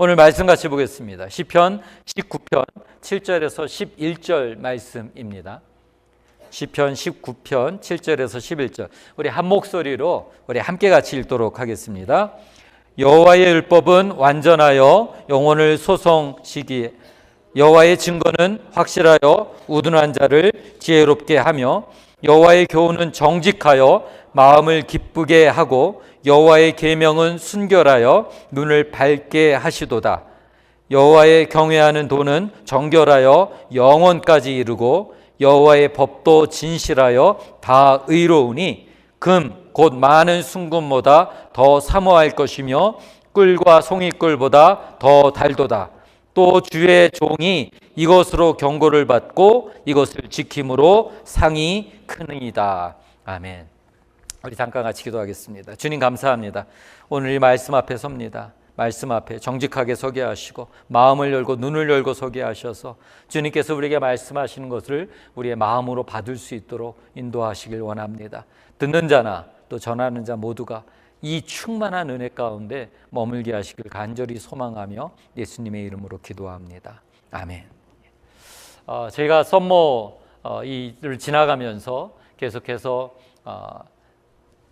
오늘 말씀 같이 보겠습니다. 시편 19편 7절에서 11절 말씀입니다. 시편 19편 7절에서 11절. 우리 한 목소리로 우리 함께 같이 읽도록 하겠습니다. 여호와의 율법은 완전하여 영혼을 소성시기에 여호와의 증거는 확실하여 우둔한 자를 지혜롭게 하며 여호와의 교훈은 정직하여 마음을 기쁘게 하고 여호와의 계명은 순결하여 눈을 밝게 하시도다. 여호와의 경외하는 도는 정결하여 영원까지 이르고 여호와의 법도 진실하여 다 의로우니 금 곧 많은 순금보다 더 사모할 것이며 꿀과 송이꿀보다 더 달도다. 또 주의 종이 이것으로 경고를 받고 이것을 지킴으로 상이 크니이다. 아멘. 우리 잠깐 같이 기도하겠습니다. 주님 감사합니다. 오늘 이 말씀 앞에 섭니다. 말씀 앞에 정직하게 서게 하시고 마음을 열고 눈을 열고 서게 하셔서 주님께서 우리에게 말씀하시는 것을 우리의 마음으로 받을 수 있도록 인도하시길 원합니다. 듣는 자나 또 전하는 자 모두가 이 충만한 은혜 가운데 머물게 하시길 간절히 소망하며 예수님의 이름으로 기도합니다. 아멘. 저희가 썸머를 지나가면서 계속해서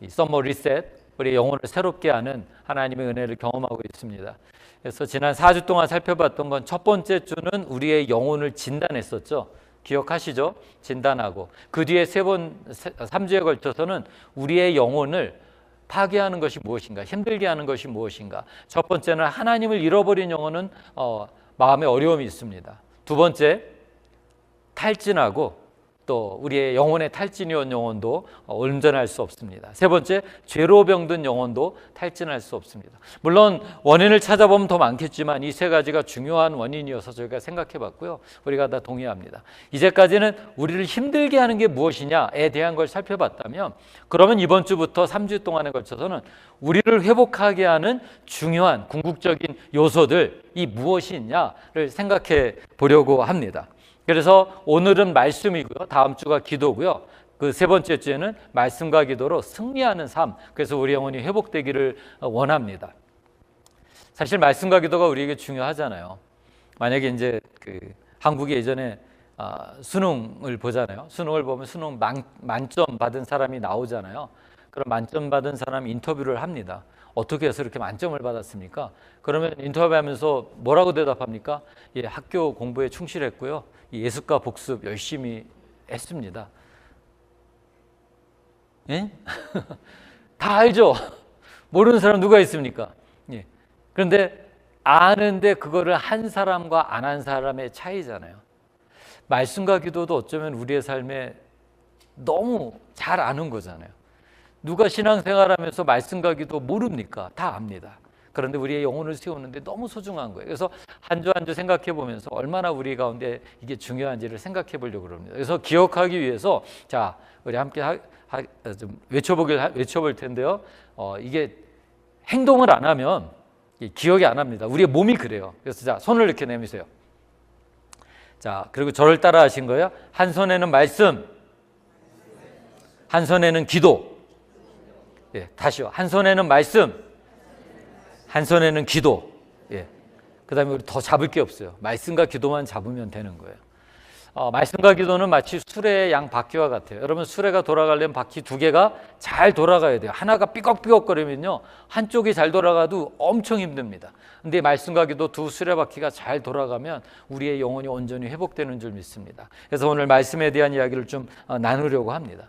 이 썸머 리셋, 우리의 영혼을 새롭게 하는 하나님의 은혜를 경험하고 있습니다. 그래서 지난 4주 동안 살펴봤던 건 첫 번째 주는 우리의 영혼을 진단했었죠. 기억하시죠? 진단하고 그 뒤에 3주에 걸쳐서는 우리의 영혼을 파괴하는 것이 무엇인가, 힘들게 하는 것이 무엇인가. 첫 번째는 하나님을 잃어버린 영혼은 마음에 어려움이 있습니다. 두 번째, 탈진하고 또 우리의 영혼의 탈진이 온 영혼도 온전할 수 없습니다. 세 번째, 죄로 병든 영혼도 탈진할 수 없습니다. 물론 원인을 찾아보면 더 많겠지만 이 세 가지가 중요한 원인이어서 저희가 생각해 봤고요. 우리가 다 동의합니다. 이제까지는 우리를 힘들게 하는 게 무엇이냐에 대한 걸 살펴봤다면, 그러면 이번 주부터 3주 동안에 걸쳐서는 우리를 회복하게 하는 중요한 궁극적인 요소들이 무엇이 있냐를 생각해 보려고 합니다. 그래서 오늘은 말씀이고요. 다음 주가 기도고요. 그 세 번째 주에는 말씀과 기도로 승리하는 삶. 그래서 우리 영혼이 회복되기를 원합니다. 사실 말씀과 기도가 우리에게 중요하잖아요. 만약에 이제 한국에 예전에 수능을 보잖아요. 수능을 보면 수능 만점 받은 사람이 나오잖아요. 그럼 만점 받은 사람이 인터뷰를 합니다. 어떻게 해서 이렇게 만점을 받았습니까? 그러면 인터뷰하면서 뭐라고 대답합니까? 예, 학교 공부에 충실했고요. 예습과 복습 열심히 했습니다. 예? 다 알죠? 모르는 사람 누가 있습니까? 예. 그런데 아는데 그거를 한 사람과 안 한 사람의 차이잖아요. 말씀과 기도도 어쩌면 우리의 삶에 너무 잘 아는 거잖아요. 누가 신앙생활하면서 말씀과 기도 모릅니까? 다 압니다. 그런데 우리의 영혼을 세우는데 너무 소중한 거예요. 그래서 한 주 한 주 생각해 보면서 얼마나 우리 가운데 이게 중요한지를 생각해 보려고 합니다. 그래서 기억하기 위해서 자, 우리 함께 좀 외쳐볼 텐데요. 이게 행동을 안 하면 기억이 안 합니다. 우리의 몸이 그래요. 그래서 자, 손을 이렇게 내미세요. 자, 그리고 저를 따라 하신 거예요. 한 손에는 말씀, 한 손에는 기도. 예, 다시요. 한 손에는 말씀, 한 손에는 기도. 예. 그 다음에 우리 더 잡을 게 없어요. 말씀과 기도만 잡으면 되는 거예요. 말씀과 기도는 마치 수레의 양 바퀴와 같아요. 여러분, 수레가 돌아가려면 바퀴 두 개가 잘 돌아가야 돼요. 하나가 삐걱삐걱거리면요, 한쪽이 잘 돌아가도 엄청 힘듭니다. 근데 말씀과 기도 두 수레바퀴가 잘 돌아가면 우리의 영혼이 온전히 회복되는 줄 믿습니다. 그래서 오늘 말씀에 대한 이야기를 좀 나누려고 합니다.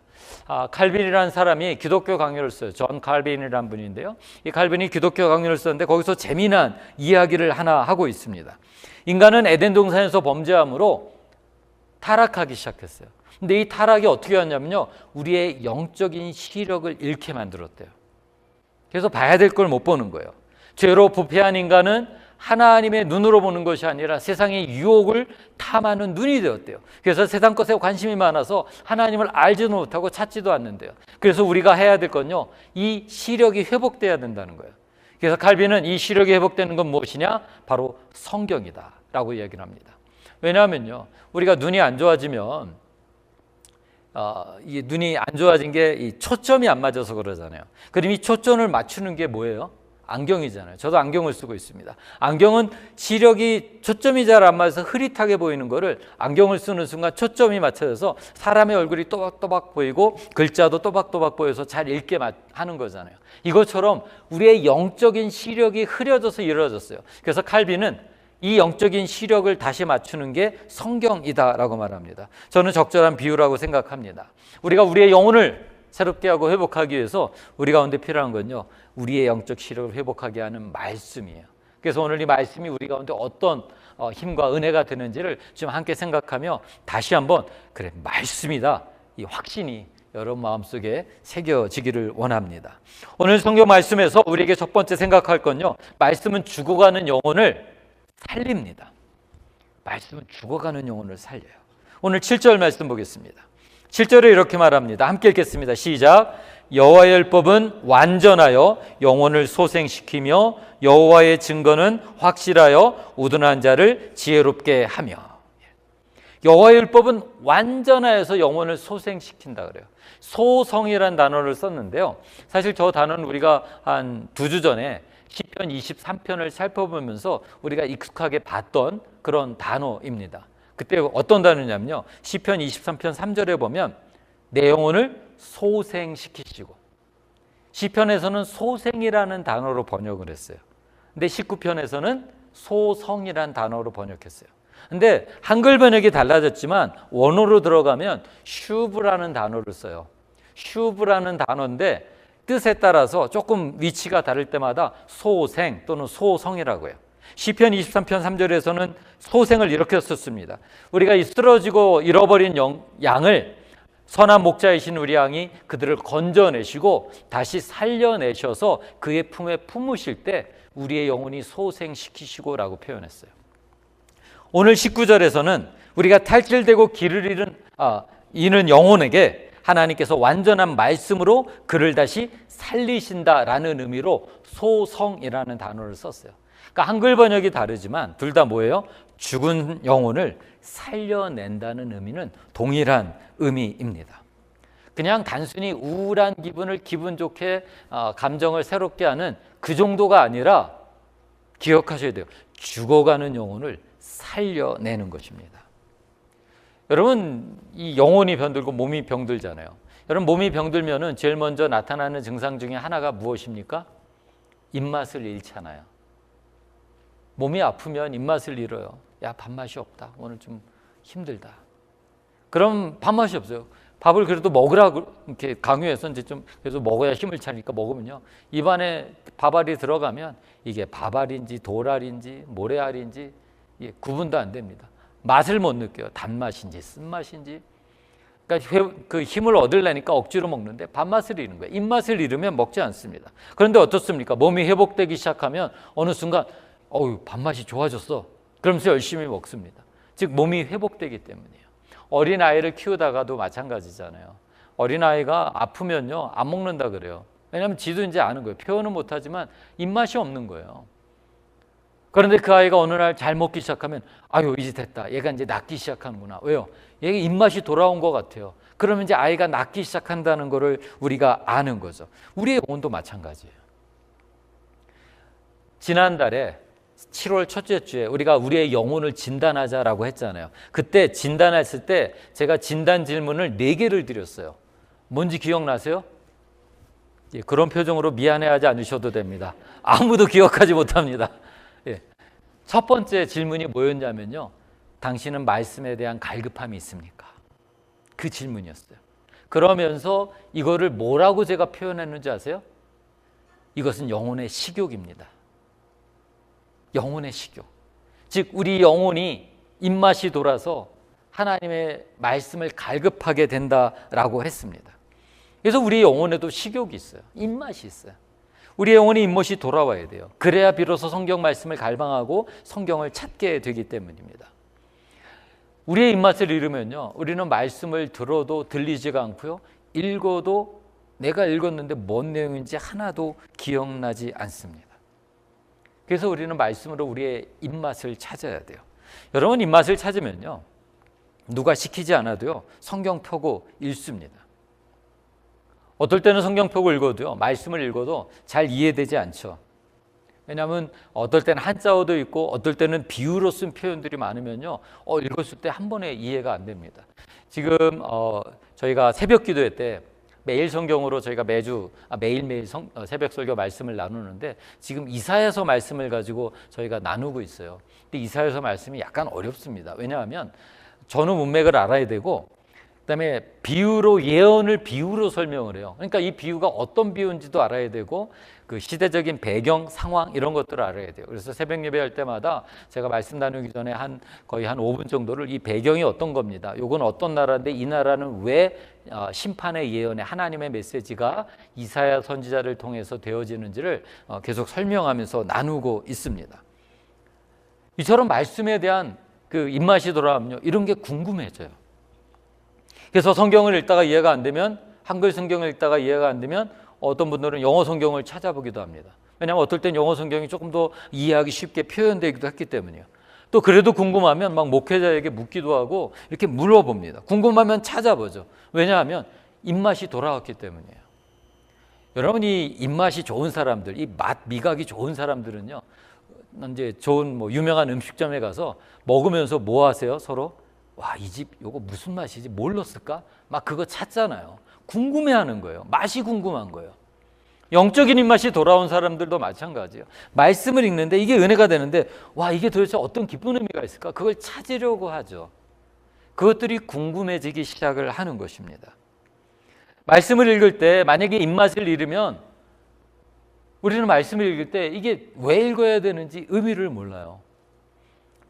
칼빈이라는 사람이 기독교 강요를 써요. 존 칼빈이라는 분인데요. 이 칼빈이 기독교 강요를 썼는데 거기서 재미난 이야기를 하나 하고 있습니다. 인간은 에덴 동산에서 범죄함으로 타락하기 시작했어요. 근데 이 타락이 어떻게 왔냐면요, 우리의 영적인 시력을 잃게 만들었대요. 그래서 봐야 될 걸 못 보는 거예요. 죄로 부패한 인간은 하나님의 눈으로 보는 것이 아니라 세상의 유혹을 탐하는 눈이 되었대요. 그래서 세상 것에 관심이 많아서 하나님을 알지도 못하고 찾지도 않는데요. 그래서 우리가 해야 될 건요, 이 시력이 회복돼야 된다는 거예요. 그래서 칼빈은 이 시력이 회복되는 건 무엇이냐? 바로 성경이다 라고 이야기를 합니다. 왜냐하면요, 우리가 눈이 안 좋아지면 이 눈이 안 좋아진 게 이 초점이 안 맞아서 그러잖아요. 그럼 이 초점을 맞추는 게 뭐예요? 안경이잖아요. 저도 안경을 쓰고 있습니다. 안경은 시력이 초점이 잘 안 맞아서 흐릿하게 보이는 거를 안경을 쓰는 순간 초점이 맞춰져서 사람의 얼굴이 또박또박 보이고 글자도 또박또박 보여서 잘 읽게 하는 거잖아요. 이것처럼 우리의 영적인 시력이 흐려져서 이루어졌어요. 그래서 칼빈은 이 영적인 시력을 다시 맞추는 게 성경이다라고 말합니다. 저는 적절한 비유라고 생각합니다. 우리가 우리의 영혼을 새롭게 하고 회복하기 위해서 우리 가운데 필요한 건요, 우리의 영적 시력을 회복하게 하는 말씀이에요. 그래서 오늘 이 말씀이 우리 가운데 어떤 힘과 은혜가 되는지를 좀 함께 생각하며 다시 한번 그래 말씀이다, 이 확신이 여러분 마음속에 새겨지기를 원합니다. 오늘 성경 말씀에서 우리에게 첫 번째 생각할 건요, 말씀은 죽어가는 영혼을 살립니다. 말씀은 죽어가는 영혼을 살려요. 오늘 7절 말씀 보겠습니다. 7절에 이렇게 말합니다. 함께 읽겠습니다. 시작. 여호와의 율법은 완전하여 영혼을 소생시키며 여호와의 증거는 확실하여 우둔한 자를 지혜롭게 하며. 여호와의 율법은 완전하여서 영혼을 소생시킨다 그래요. 소성이라는 단어를 썼는데요, 사실 저 단어는 우리가 한 2주 전에 시편 23편을 살펴보면서 우리가 익숙하게 봤던 그런 단어입니다. 그때 어떤 단어냐면요, 시편 23편 3절에 보면 내 영혼을 소생시키시고, 시편에서는 소생이라는 단어로 번역을 했어요. 근데 19편에서는 소성이라는 단어로 번역했어요. 근데 한글 번역이 달라졌지만 원어로 들어가면 슈브라는 단어를 써요. 슈브라는 단어인데 뜻에 따라서 조금 위치가 다를 때마다 소생 또는 소성이라고 해요. 시편 23편 3절에서는 소생을 이렇게 썼습니다. 우리가 이 쓰러지고 잃어버린 양을 선한 목자이신 우리 양이 그들을 건져내시고 다시 살려내셔서 그의 품에 품으실 때 우리의 영혼이 소생시키시고 라고 표현했어요. 오늘 19절에서는 우리가 탈질되고 길을 잃은 영혼에게 하나님께서 완전한 말씀으로 그를 다시 살리신다라는 의미로 소성이라는 단어를 썼어요. 그러니까 한글 번역이 다르지만 둘 다 뭐예요? 죽은 영혼을 살려낸다는 의미는 동일한 의미입니다. 그냥 단순히 우울한 기분을 기분 좋게 감정을 새롭게 하는 그 정도가 아니라 기억하셔야 돼요. 죽어가는 영혼을 살려내는 것입니다. 여러분, 이 영혼이 병들고 몸이 병들잖아요. 여러분, 몸이 병들면은 제일 먼저 나타나는 증상 중에 하나가 무엇입니까? 입맛을 잃잖아요. 몸이 아프면 입맛을 잃어요. 야, 밥맛이 없다. 오늘 좀 힘들다. 그럼 밥맛이 없어요. 밥을 그래도 먹으라고 이렇게 강요해서 이제 좀 그래서 먹어야 힘을 차니까 먹으면요, 입안에 밥알이 들어가면 이게 밥알인지 돌알인지 모래알인지 구분도 안 됩니다. 맛을 못 느껴요. 단맛인지 쓴맛인지. 그러니까 그 힘을 얻으려니까 억지로 먹는데 밥맛을 잃는 거예요. 입맛을 잃으면 먹지 않습니다. 그런데 어떻습니까? 몸이 회복되기 시작하면 어느 순간 밥맛이 좋아졌어. 그러면서 열심히 먹습니다. 즉 몸이 회복되기 때문이에요. 어린아이를 키우다가도 마찬가지잖아요. 어린아이가 아프면요, 안 먹는다 그래요. 왜냐하면 지도 이제 아는 거예요. 표현은 못하지만 입맛이 없는 거예요. 그런데 그 아이가 어느 날 잘 먹기 시작하면 이제 됐다. 얘가 이제 낫기 시작하는구나. 왜요? 얘가 입맛이 돌아온 것 같아요. 그러면 이제 아이가 낫기 시작한다는 것을 우리가 아는 거죠. 우리의 영혼도 마찬가지예요. 지난달에 7월 첫째 주에 우리가 우리의 영혼을 진단하자라고 했잖아요. 그때 진단했을 때 제가 진단 질문을 4개를 드렸어요. 뭔지 기억나세요? 그런 표정으로 미안해하지 않으셔도 됩니다. 아무도 기억하지 못합니다. 첫 번째 질문이 뭐였냐면요, 당신은 말씀에 대한 갈급함이 있습니까? 그 질문이었어요. 그러면서 이거를 뭐라고 제가 표현했는지 아세요? 이것은 영혼의 식욕입니다. 영혼의 식욕. 즉 우리 영혼이 입맛이 돌아서 하나님의 말씀을 갈급하게 된다라고 했습니다. 그래서 우리 영혼에도 식욕이 있어요. 입맛이 있어요. 우리의 영혼이 입맛이 돌아와야 돼요. 그래야 비로소 성경 말씀을 갈망하고 성경을 찾게 되기 때문입니다. 우리의 입맛을 잃으면요, 우리는 말씀을 들어도 들리지가 않고요, 읽어도 내가 읽었는데 뭔 내용인지 하나도 기억나지 않습니다. 그래서 우리는 말씀으로 우리의 입맛을 찾아야 돼요. 여러분, 입맛을 찾으면요, 누가 시키지 않아도요, 성경 펴고 읽습니다. 어떨 때는 성경 펴고 읽어도요, 말씀을 읽어도 잘 이해되지 않죠. 왜냐하면 어떨 때는 한자어도 있고 어떨 때는 비유로 쓴 표현들이 많으면요, 읽었을 때 한 번에 이해가 안 됩니다. 지금 저희가 새벽 기도회 때 매일 성경으로 저희가 매일매일 새벽 설교 말씀을 나누는데, 지금 이사야서 말씀을 가지고 저희가 나누고 있어요. 근데 이사야서 말씀이 약간 어렵습니다. 왜냐하면 전후 문맥을 알아야 되고, 그다음에 비유로, 예언을 비유로 설명을 해요. 그러니까 이 비유가 어떤 비유인지도 알아야 되고, 그 시대적인 배경, 상황 이런 것들을 알아야 돼요. 그래서 새벽 예배할 때마다 제가 말씀 나누기 전에 거의 한 5분 정도를 이 배경이 어떤 겁니다, 요건 어떤 나라인데 이 나라는 왜 심판의 예언의 하나님의 메시지가 이사야 선지자를 통해서 되어지는지를 계속 설명하면서 나누고 있습니다. 이처럼 말씀에 대한 그 입맛이 돌아오면요, 이런 게 궁금해져요. 그래서 성경을 읽다가 이해가 안 되면, 한글 성경을 읽다가 이해가 안 되면 어떤 분들은 영어 성경을 찾아보기도 합니다. 왜냐하면 어떨 땐 영어 성경이 조금 더 이해하기 쉽게 표현되기도 했기 때문이에요. 또 그래도 궁금하면 막 목회자에게 묻기도 하고 이렇게 물어봅니다. 궁금하면 찾아보죠. 왜냐하면 입맛이 돌아왔기 때문이에요. 여러분이 입맛이 좋은 사람들, 이 미각이 좋은 사람들은요, 이제 좋은 유명한 음식점에 가서 먹으면서 뭐 하세요? 서로 와, 이 집 요거 무슨 맛이지? 뭘 넣었을까? 막 그거 찾잖아요. 궁금해하는 거예요. 맛이 궁금한 거예요. 영적인 입맛이 돌아온 사람들도 마찬가지예요. 말씀을 읽는데 이게 은혜가 되는데, 와, 이게 도대체 어떤 기쁜 의미가 있을까? 그걸 찾으려고 하죠. 그것들이 궁금해지기 시작을 하는 것입니다. 말씀을 읽을 때 만약에 입맛을 잃으면, 우리는 말씀을 읽을 때 이게 왜 읽어야 되는지 의미를 몰라요.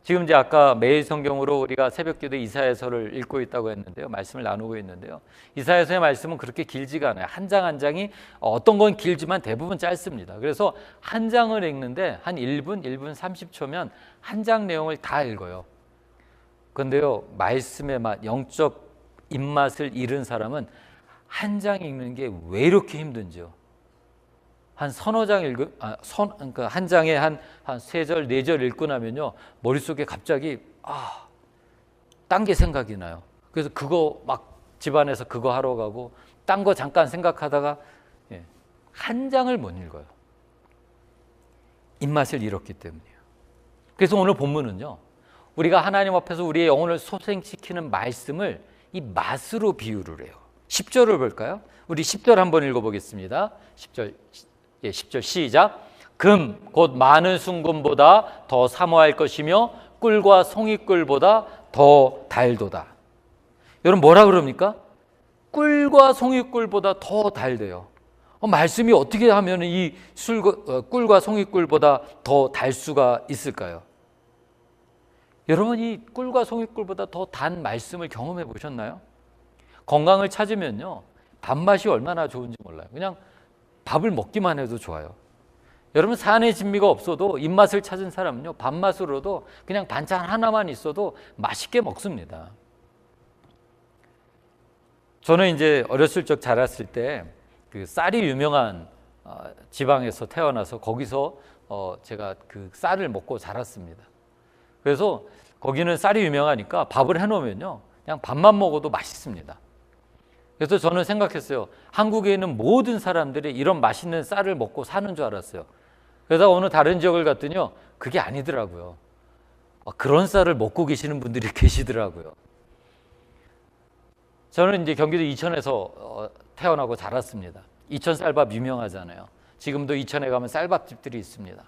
지금 이제 아까 매일 성경으로 우리가 새벽기도 이사야서를 읽고 있다고 했는데요, 말씀을 나누고 있는데요, 이사야서의 말씀은 그렇게 길지가 않아요. 한 장 한 장이 어떤 건 길지만 대부분 짧습니다. 그래서 한 장을 읽는데 한 1분 30초면 한 장 내용을 다 읽어요. 그런데요, 말씀의 맛, 영적 입맛을 잃은 사람은 한 장 읽는 게 왜 이렇게 힘든지요. 한 서너 장 그러니까 한 장에 한 세 절, 네 절 읽고 나면요, 머릿속에 갑자기 딴 게 생각이 나요. 그래서 그거 막 집안에서 그거 하러 가고, 딴 거 잠깐 생각하다가 한 장을 못 읽어요. 입맛을 잃었기 때문이에요. 그래서 오늘 본문은요, 우리가 하나님 앞에서 우리의 영혼을 소생시키는 말씀을 이 맛으로 비유를 해요. 10절을 볼까요? 우리 10절 한번 읽어보겠습니다. 10절 시작. 금 곧 많은 순금보다 더 사모할 것이며 꿀과 송이꿀보다 더 달도다. 여러분 뭐라 그럽니까? 꿀과 송이꿀보다 더 달대요. 말씀이 어떻게 하면 이 꿀과 송이꿀보다 더 달 수가 있을까요? 여러분이 꿀과 송이꿀보다 더 단 말씀을 경험해 보셨나요? 건강을 찾으면요, 밥맛이 얼마나 좋은지 몰라요. 그냥 밥을 먹기만 해도 좋아요. 여러분, 산의 진미가 없어도 입맛을 찾은 사람은요, 밥맛으로도 그냥 반찬 하나만 있어도 맛있게 먹습니다. 저는 이제 어렸을 적 자랐을 때 그 쌀이 유명한 지방에서 태어나서 거기서 제가 그 쌀을 먹고 자랐습니다. 그래서 거기는 쌀이 유명하니까 밥을 해놓으면요, 그냥 밥만 먹어도 맛있습니다. 그래서 저는 생각했어요. 한국에 있는 모든 사람들이 이런 맛있는 쌀을 먹고 사는 줄 알았어요. 그러다 어느 다른 지역을 갔더니요, 그게 아니더라고요. 그런 쌀을 먹고 계시는 분들이 계시더라고요. 저는 이제 경기도 이천에서 태어나고 자랐습니다. 이천 쌀밥 유명하잖아요. 지금도 이천에 가면 쌀밥집들이 있습니다.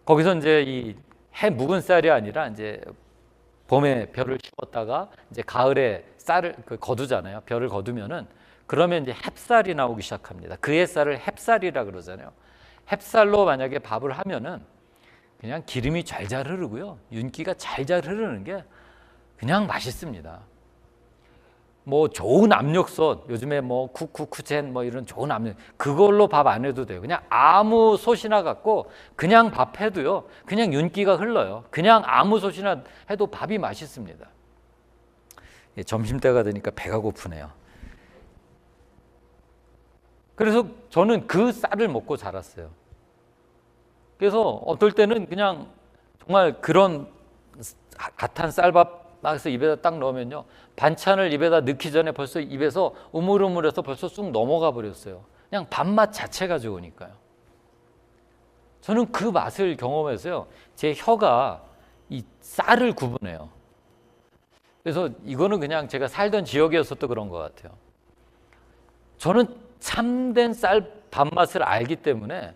거기서 이제 이 해 묵은 쌀이 아니라 이제 봄에 벼를 심었다가 이제 가을에 쌀을 거두잖아요. 벼를 거두면은 그러면 이제 햅쌀이 나오기 시작합니다. 그의 쌀을 햅쌀이라 그러잖아요. 햅쌀로 만약에 밥을 하면은 그냥 기름이 잘잘 흐르고요, 윤기가 잘잘 흐르는 게 그냥 맛있습니다. 뭐 좋은 압력솥, 요즘에 뭐 쿠쿠쿠젠 뭐 이런 좋은 압력, 그걸로 밥 안 해도 돼요. 그냥 아무 솥이나 갖고 그냥 밥 해도요, 그냥 윤기가 흘러요. 그냥 아무 솥이나 해도 밥이 맛있습니다. 점심때가 되니까 배가 고프네요. 그래서 저는 그 쌀을 먹고 자랐어요. 그래서 어떨 때는 그냥 정말 그런 갓한 쌀밥 막해서 입에다 딱 넣으면요, 반찬을 입에다 넣기 전에 벌써 입에서 우물우물해서 벌써 쑥 넘어가 버렸어요. 그냥 밥맛 자체가 좋으니까요. 저는 그 맛을 경험해서요, 제 혀가 이 쌀을 구분해요. 그래서 이거는 그냥 제가 살던 지역이었어도 그런 것 같아요. 저는 참된 쌀 밥맛을 알기 때문에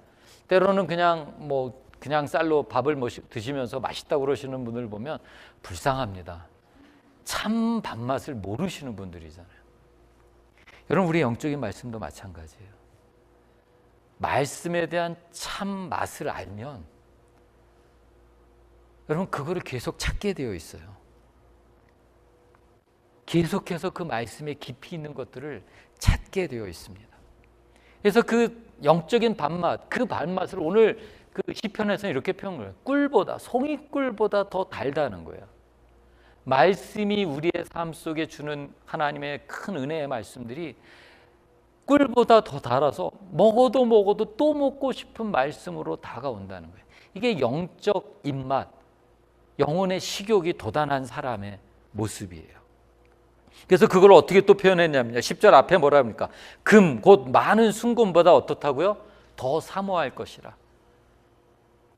때로는 그냥 쌀로 밥을 드시면서 맛있다고 그러시는 분을 보면 불쌍합니다. 참 밥맛을 모르시는 분들이잖아요. 여러분, 우리 영적인 말씀도 마찬가지예요. 말씀에 대한 참 맛을 알면 여러분, 그거를 계속 찾게 되어 있어요. 계속해서 그 말씀에 깊이 있는 것들을 찾게 되어 있습니다. 그래서 그 영적인 밥맛, 그 밥맛을 오늘 그 시편에서는 이렇게 표현을 해요. 꿀보다, 송이꿀보다 더 달다는 거예요. 말씀이 우리의 삶 속에 주는 하나님의 큰 은혜의 말씀들이 꿀보다 더 달아서 먹어도 또 먹고 싶은 말씀으로 다가온다는 거예요. 이게 영적 입맛, 영혼의 식욕이 도단한 사람의 모습이에요. 그래서 그걸 어떻게 또 표현했냐면요, 10절 앞에 뭐라 합니까? 금, 곧 많은 순금보다 어떻다고요? 더 사모할 것이라.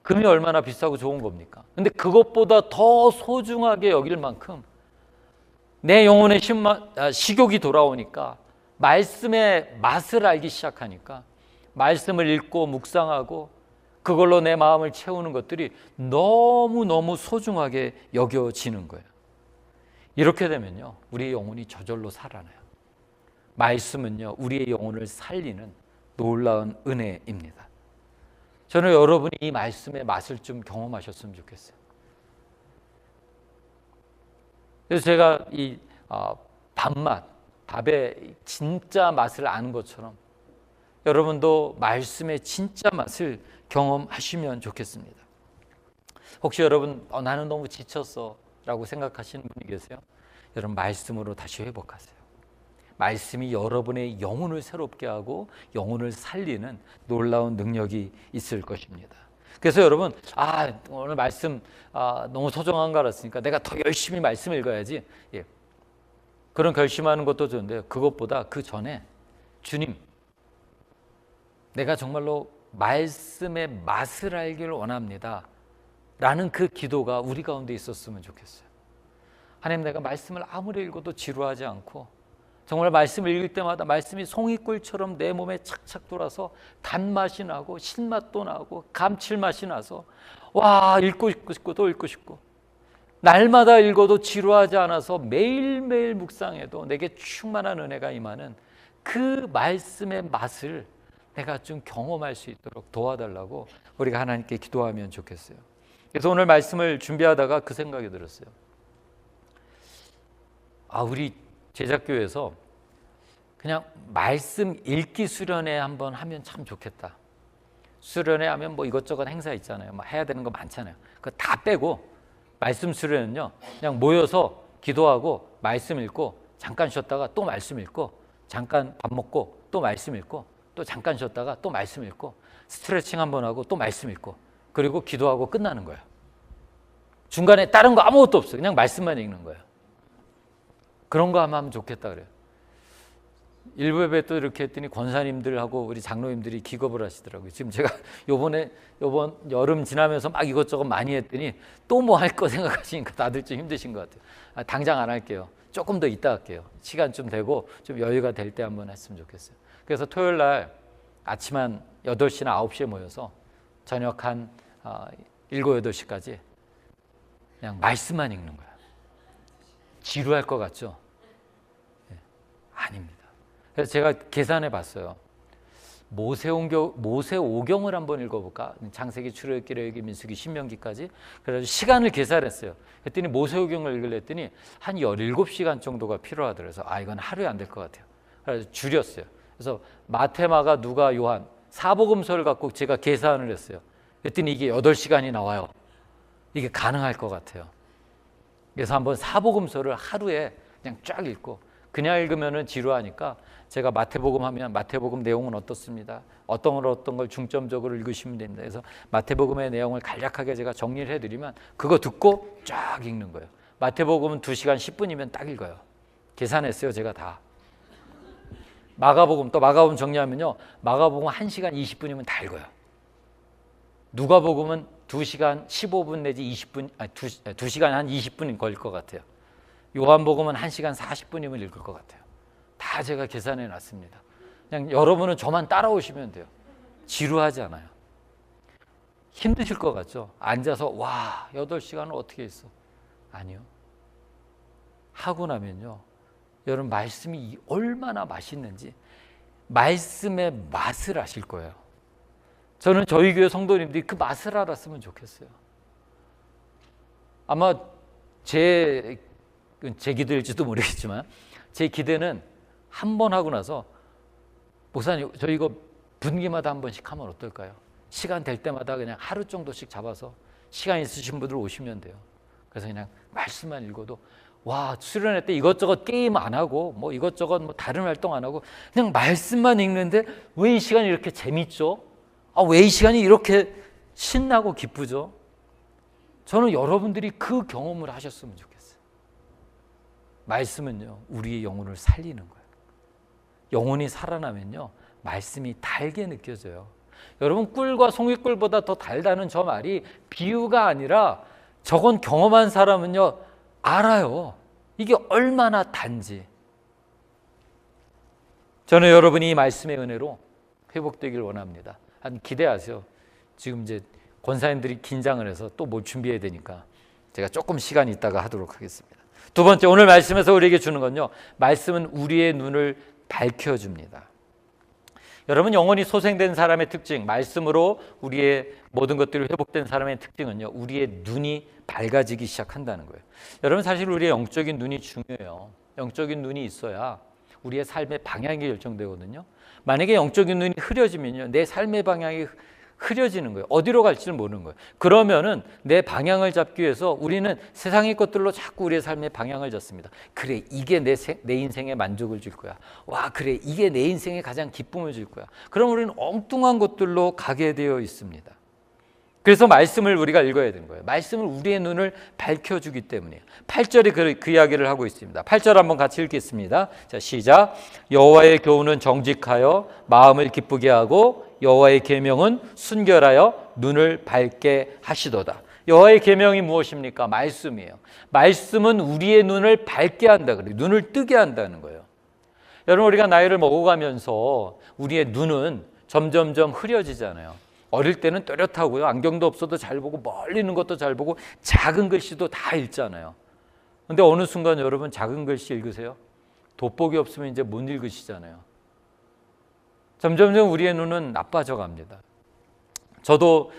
금이 얼마나 비싸고 좋은 겁니까? 근데 그것보다 더 소중하게 여길 만큼 내 영혼의 식욕이 돌아오니까, 말씀의 맛을 알기 시작하니까 말씀을 읽고 묵상하고 그걸로 내 마음을 채우는 것들이 너무너무 소중하게 여겨지는 거예요. 이렇게 되면요, 우리의 영혼이 저절로 살아나요. 말씀은요, 우리의 영혼을 살리는 놀라운 은혜입니다. 저는 여러분이 이 말씀의 맛을 좀 경험하셨으면 좋겠어요. 그래서 제가 이 밥맛, 밥의 진짜 맛을 아는 것처럼 여러분도 말씀의 진짜 맛을 경험하시면 좋겠습니다. 혹시 여러분 나는 너무 지쳤어 라고 생각하시는 분이 계세요? 여러분, 말씀으로 다시 회복하세요. 말씀이 여러분의 영혼을 새롭게 하고 영혼을 살리는 놀라운 능력이 있을 것입니다. 그래서 여러분, 오늘 말씀 너무 소중한 거 알았으니까 내가 더 열심히 말씀 읽어야지, 예, 그런 결심하는 것도 좋은데요, 그것보다 그 전에 주님, 내가 정말로 말씀의 맛을 알기를 원합니다 라는 그 기도가 우리 가운데 있었으면 좋겠어요. 하나님, 내가 말씀을 아무리 읽어도 지루하지 않고 정말 말씀을 읽을 때마다 말씀이 송이꿀처럼 내 몸에 착착 돌아서 단맛이 나고 신맛도 나고 감칠맛이 나서 읽고 싶고 또 읽고 싶고, 날마다 읽어도 지루하지 않아서 매일매일 묵상해도 내게 충만한 은혜가 임하는 그 말씀의 맛을 내가 좀 경험할 수 있도록 도와달라고 우리가 하나님께 기도하면 좋겠어요. 그래서 오늘 말씀을 준비하다가 그 생각이 들었어요. 우리 제작교회에서 그냥 말씀 읽기 수련회 한번 하면 참 좋겠다. 수련회 하면 이것저것 행사 있잖아요. 해야 되는 거 많잖아요. 그거 다 빼고 말씀 수련은요, 그냥 모여서 기도하고 말씀 읽고 잠깐 쉬었다가 또 말씀 읽고 잠깐 밥 먹고 또 말씀 읽고 또 잠깐 쉬었다가 또 말씀 읽고 스트레칭 한번 하고 또 말씀 읽고 그리고 기도하고 끝나는 거예요. 중간에 다른 거 아무것도 없어요. 그냥 말씀만 읽는 거예요. 그런 거 하면 좋겠다 그래요. 일부 예배 또 이렇게 했더니 권사님들하고 우리 장로님들이 기겁을 하시더라고요. 지금 제가 요번 여름 지나면서 막 이것저것 많이 했더니 또 뭐 할 거 생각하시니까 다들 좀 힘드신 것 같아요. 당장 안 할게요. 조금 더 이따 할게요. 시간 좀 되고 좀 여유가 될 때 한번 했으면 좋겠어요. 그래서 토요일 날 아침 한 8시나 9시에 모여서 저녁 한 7, 8시까지 그냥 말씀만 읽는 거예요. 지루할 것 같죠? 네, 아닙니다. 그래서 제가 계산해 봤어요. 모세오경을 한번 읽어볼까? 창세기, 출애굽기, 레위기, 민수기, 신명기까지. 그래서 시간을 계산했어요. 그랬더니 모세오경을 읽으려 했더니 한 17시간 정도가 필요하더라고요. 그래서 이건 하루에 안 될 것 같아요. 그래서 줄였어요. 그래서 마태, 마가, 누가, 요한 4복음서를 갖고 제가 계산을 했어요. 그랬더니 이게 8시간이 나와요. 이게 가능할 것 같아요. 그래서 한번 4복음서를 하루에 그냥 쫙 읽고, 그냥 읽으면 지루하니까 제가 마태복음 하면 마태복음 내용은 어떻습니다. 어떤 걸 중점적으로 읽으시면 됩니다. 그래서 마태복음의 내용을 간략하게 제가 정리를 해드리면 그거 듣고 쫙 읽는 거예요. 마태복음은 2시간 10분이면 딱 읽어요. 계산했어요, 제가 다. 마가복음 정리하면요, 마가복음 1시간 20분이면 다 읽어요. 누가복음은 2시간 15분 내지 20분, 아니 2시간 한 20분이 걸릴 것 같아요. 요한복음은 1시간 40분이면 읽을 것 같아요. 다 제가 계산해 놨습니다. 그냥 여러분은 저만 따라오시면 돼요. 지루하지 않아요. 힘드실 것 같죠? 앉아서 와 8시간을 어떻게 했어? 아니요. 하고 나면요, 여러분 말씀이 얼마나 맛있는지 말씀의 맛을 아실 거예요. 저는 저희 교회 성도님들이 그 맛을 알았으면 좋겠어요. 아마 제 기도일지도 모르겠지만 제 기대는 한 번 하고 나서 목사님 저 이거 분기마다 한 번씩 하면 어떨까요? 시간 될 때마다 그냥 하루 정도씩 잡아서 시간 있으신 분들 오시면 돼요. 그래서 그냥 말씀만 읽어도 와 수련회 때 이것저것 게임 안 하고 뭐 이것저것 뭐 다른 활동 안 하고 그냥 말씀만 읽는데 왜 이 시간이 이렇게 재밌죠? 왜 이 시간이 이렇게 신나고 기쁘죠? 저는 여러분들이 그 경험을 하셨으면 좋겠어요. 말씀은요 우리의 영혼을 살리는 거예요. 영혼이 살아나면요 말씀이 달게 느껴져요. 여러분 꿀과 송이꿀보다 더 달다는 저 말이 비유가 아니라 저건 경험한 사람은요 알아요. 이게 얼마나 단지. 저는 여러분이 이 말씀의 은혜로 회복되길 원합니다. 기대하세요. 지금 이제 권사님들이 긴장을 해서 또 뭘 준비해야 되니까 제가 조금 시간이 있다가 하도록 하겠습니다. 두 번째, 오늘 말씀에서 우리에게 주는 건요, 말씀은 우리의 눈을 밝혀줍니다. 여러분 영혼이 소생된 사람의 특징, 말씀으로 우리의 모든 것들이 회복된 사람의 특징은요, 우리의 눈이 밝아지기 시작한다는 거예요. 여러분 사실 우리의 영적인 눈이 중요해요. 영적인 눈이 있어야 우리의 삶의 방향이 결정되거든요. 만약에 영적인 눈이 흐려지면요, 내 삶의 방향이 흐려지는 거예요. 어디로 갈지를 모르는 거예요. 그러면은 내 방향을 잡기 위해서 우리는 세상의 것들로 자꾸 우리의 삶의 방향을 잡습니다. 그래, 이게 내 인생에 만족을 줄 거야. 와, 그래, 이게 내 인생에 가장 기쁨을 줄 거야. 그럼 우리는 엉뚱한 것들로 가게 되어 있습니다. 그래서 말씀을 우리가 읽어야 되는 거예요. 말씀을 우리의 눈을 밝혀주기 때문이에요. 8절에 그 이야기를 하고 있습니다. 8절 한번 같이 읽겠습니다. 자, 시작. 여호와의 교훈은 정직하여 마음을 기쁘게 하고 여호와의 계명은 순결하여 눈을 밝게 하시도다. 여호와의 계명이 무엇입니까? 말씀이에요. 말씀은 우리의 눈을 밝게 한다 그래요. 눈을 뜨게 한다는 거예요. 여러분 우리가 나이를 먹어가면서 우리의 눈은 점점점 흐려지잖아요. 어릴 때는 또렷하고요. 안경도 없어도 잘 보고 멀리 있는 것도 잘 보고 작은 글씨도 다 읽잖아요. 근데 어느 순간 여러분 작은 글씨 읽으세요? 돋보기 없으면 이제 못 읽으시잖아요. 점점점 우리의 눈은 나빠져 갑니다. 저도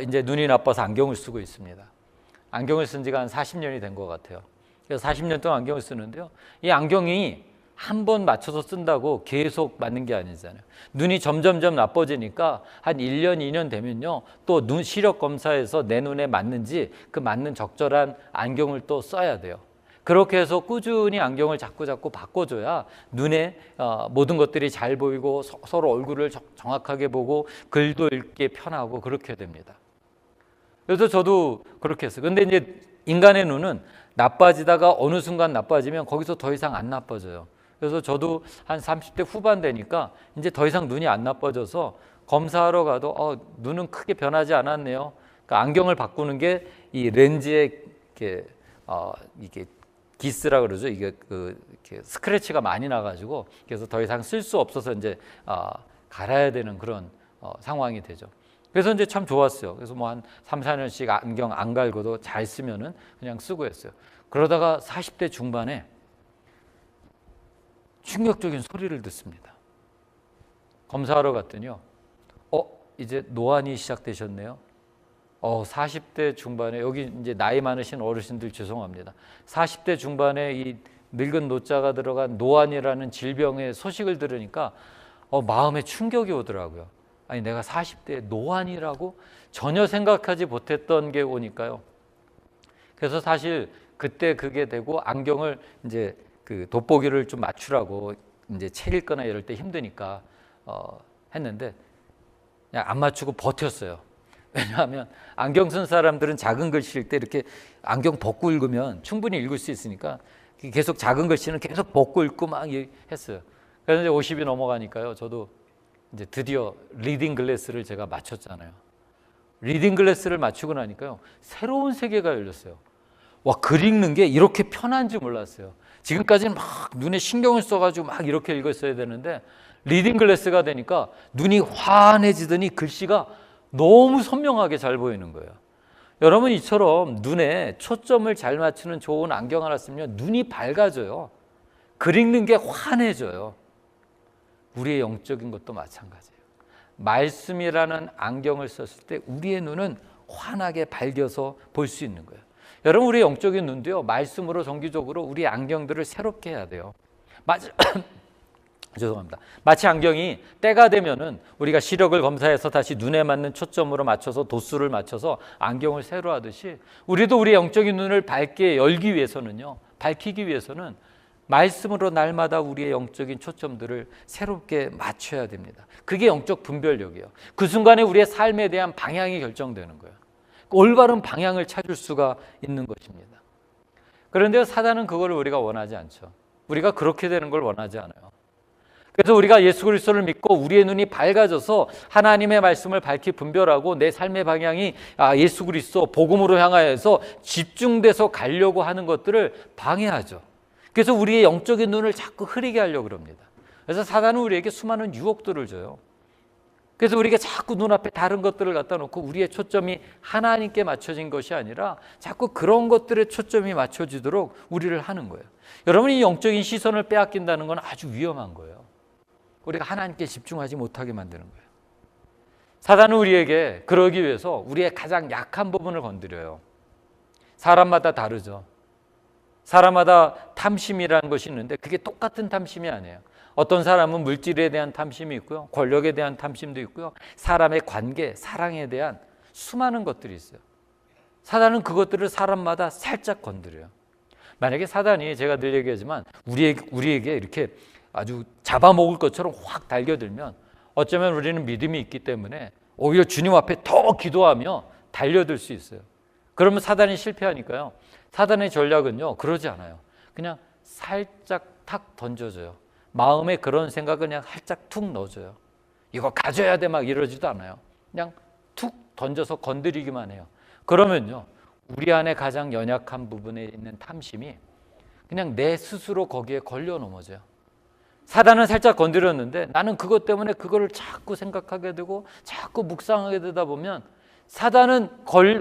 이제 눈이 나빠서 안경을 쓰고 있습니다. 안경을 쓴 지가 한 40년이 된 것 같아요. 그래서 40년 동안 안경을 쓰는데요. 이 안경이 한 번 맞춰서 쓴다고 계속 맞는 게 아니잖아요. 눈이 점점점 나빠지니까 한 1년, 2년 되면요. 또 눈 시력 검사에서 내 눈에 맞는지 그 맞는 적절한 안경을 또 써야 돼요. 그렇게 해서 꾸준히 안경을 자꾸 바꿔줘야 눈에 모든 것들이 잘 보이고 서로 얼굴을 정확하게 보고 글도 읽기 편하고 그렇게 됩니다. 그래서 저도 그렇게 했어요. 근데 이제 인간의 눈은 나빠지다가 어느 순간 나빠지면 거기서 더 이상 안 나빠져요. 그래서 저도 한 30대 후반 되니까 이제 더 이상 눈이 안 나빠져서 검사하러 가도 눈은 크게 변하지 않았네요. 그러니까 안경을 바꾸는 게 이 렌즈에 이게 기스라 그러죠. 이게 이렇게 스크래치가 많이 나가지고 그래서 더 이상 쓸 수 없어서 이제 갈아야 되는 그런 상황이 되죠. 그래서 이제 참 좋았어요. 그래서 뭐 한 3, 4년씩 안경 안 갈고도 잘 쓰면은 그냥 쓰고 했어요. 그러다가 40대 중반에 충격적인 소리를 듣습니다. 검사하러 갔더니요. 이제 노안이 시작되셨네요. 40대 중반에, 여기 이제 나이 많으신 어르신들 죄송합니다. 40대 중반에 이 늙은 노자가 들어간 노안이라는 질병의 소식을 들으니까 마음에 충격이 오더라고요. 아니 내가 40대에 노안이라고 전혀 생각하지 못했던 게 오니까요. 그래서 사실 그때 그게 되고 안경을 이제 그 돋보기를 좀 맞추라고 이제 책 읽거나 이럴 때 힘드니까 했는데 그냥 안 맞추고 버텼어요. 왜냐하면 안경 쓴 사람들은 작은 글씨일 때 이렇게 안경 벗고 읽으면 충분히 읽을 수 있으니까 계속 작은 글씨는 계속 벗고 읽고 막 했어요. 그래서 이제 50이 넘어가니까요. 저도 이제 드디어 리딩 글래스를 제가 맞췄잖아요. 리딩 글래스를 맞추고 나니까요, 새로운 세계가 열렸어요. 와, 글 읽는 게 이렇게 편한지 몰랐어요. 지금까지는 막 눈에 신경을 써가지고 막 이렇게 읽었어야 되는데, 리딩 글래스가 되니까 눈이 환해지더니 글씨가 너무 선명하게 잘 보이는 거예요. 여러분, 이처럼 눈에 초점을 잘 맞추는 좋은 안경 하나 쓰면 눈이 밝아져요. 글 읽는 게 환해져요. 우리의 영적인 것도 마찬가지예요. 말씀이라는 안경을 썼을 때 우리의 눈은 환하게 밝아서 볼 수 있는 거예요. 여러분, 우리의 영적인 눈도요, 말씀으로 정기적으로 우리의 안경들을 새롭게 해야 돼요. 죄송합니다. 마치 안경이 때가 되면은 우리가 시력을 검사해서 다시 눈에 맞는 초점으로 맞춰서 도수를 맞춰서 안경을 새로 하듯이, 우리도 우리의 영적인 눈을 밝게 열기 위해서는요, 밝히기 위해서는 말씀으로 날마다 우리의 영적인 초점들을 새롭게 맞춰야 됩니다. 그게 영적 분별력이에요. 그 순간에 우리의 삶에 대한 방향이 결정되는 거예요. 올바른 방향을 찾을 수가 있는 것입니다. 그런데 사단은 그걸 우리가 원하지 않죠. 우리가 그렇게 되는 걸 원하지 않아요. 그래서 우리가 예수 그리스도를 믿고 우리의 눈이 밝아져서 하나님의 말씀을 밝히 분별하고 내 삶의 방향이 예수 그리스도 복음으로 향하여서 집중돼서 가려고 하는 것들을 방해하죠. 그래서 우리의 영적인 눈을 자꾸 흐리게 하려고 합니다. 그래서 사단은 우리에게 수많은 유혹들을 줘요. 그래서 우리가 자꾸 눈앞에 다른 것들을 갖다 놓고 우리의 초점이 하나님께 맞춰진 것이 아니라 자꾸 그런 것들에 초점이 맞춰지도록 우리를 하는 거예요. 여러분이 영적인 시선을 빼앗긴다는 건 아주 위험한 거예요. 우리가 하나님께 집중하지 못하게 만드는 거예요. 사단은 우리에게 그러기 위해서 우리의 가장 약한 부분을 건드려요. 사람마다 다르죠. 사람마다 탐심이라는 것이 있는데 그게 똑같은 탐심이 아니에요. 어떤 사람은 물질에 대한 탐심이 있고요, 권력에 대한 탐심도 있고요, 사람의 관계, 사랑에 대한 수많은 것들이 있어요. 사단은 그것들을 사람마다 살짝 건드려요. 만약에 사단이, 제가 늘 얘기하지만 우리에게 이렇게 아주 잡아먹을 것처럼 확 달겨들면 어쩌면 우리는 믿음이 있기 때문에 오히려 주님 앞에 더 기도하며 달려들 수 있어요. 그러면 사단이 실패하니까요, 사단의 전략은요, 그러지 않아요. 그냥 살짝 탁 던져줘요. 마음에 그런 생각을 그냥 살짝 툭 넣어줘요. 이거 가져야 돼 막 이러지도 않아요. 그냥 툭 던져서 건드리기만 해요. 그러면요, 우리 안에 가장 연약한 부분에 있는 탐심이 그냥 내 스스로 거기에 걸려 넘어져요. 사단은 살짝 건드렸는데 나는 그것 때문에 그거를 자꾸 생각하게 되고 자꾸 묵상하게 되다 보면 사단은